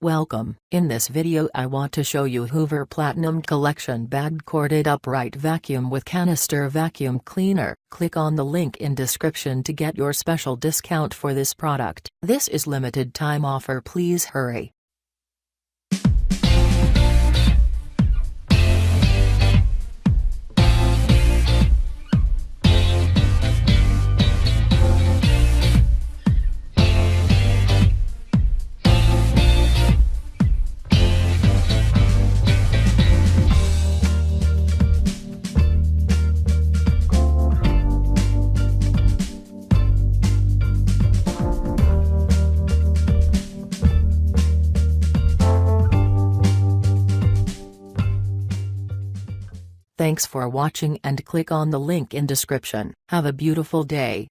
Welcome. In this video I want to show you Hoover Platinum Collection Bagged Corded Upright Vacuum with Canister Vacuum Cleaner. Click on the link in description to get your special discount for this product. This is limited time offer, please hurry. Thanks for watching and click on the link in description. Have a beautiful day.